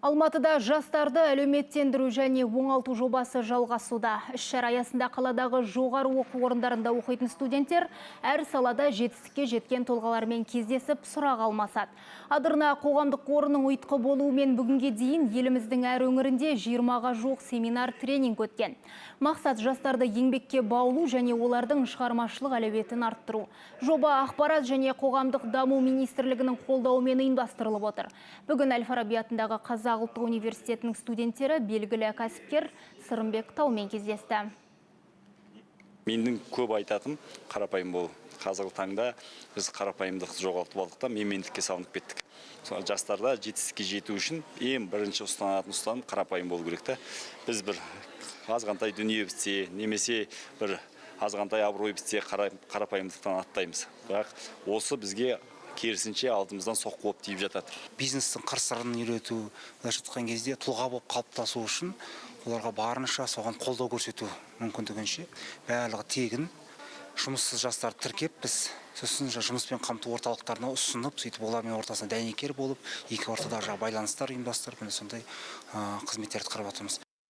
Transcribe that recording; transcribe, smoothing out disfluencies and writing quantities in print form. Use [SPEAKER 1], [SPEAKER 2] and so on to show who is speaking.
[SPEAKER 1] Алматыда жастарды әлеуметтендіру және оңалту жобасы жалғасуда. Іс-шара аясында қаладағы жоғары оқу орындарында оқитын студенттер әр салада жетістікке жеткен тұлғалармен кездесіп сұрақ алмасады. Адырна қоғамдық қорының ұйытқы болуымен бүгінге дейін еліміздің әр өңірінде 20-ға жуық семинар тренинг өткен. Мақсат жастарды еңбекке баулу және олардың шығармашылық әлеуетін арттыру. Жоба ақпарат және қоғамдық даму министрлігінің қолдауымен ұйымдастырылып отыр. Бүгін Әл-Фараби атындағы Қазақ ұлттық университетінің студенттері белгілі кәсіпкер Сырымбек Таумен кездесті.
[SPEAKER 2] Менің көп айтатым қарапайым болу. Қазіргі таңда біз қарапайымдықты жоғалтып алдық та менмендікке салынып кеттік. Жастарда жетістікке жету үшін ең бірінші ұстаным қарапайым болу керек та. Біз бір азғантай дүние бітсе, немесе бір азғантай абырой бітсе қарапайымдықтан аттаймыз. Бірақ осы бізге керісінше алдымыздан соққы болып тиіп жатады.
[SPEAKER 3] Бизнестің қыр-сырын үйрету, былайша айтқан кезде тұлға болып қалыптасу үшін оларға барынша соған қолдау көрсету мүмкіндігінше барлығы тегін жұмыссыз жастарды тіркеп, біз сосын жұмыспен қамту орталықтарына ұсынып, сөйтіп олармен ортасына дәнекер болып, екі ортада байланыстар ұйымдастырып, сондай қызметтерді қарап жатырмыз.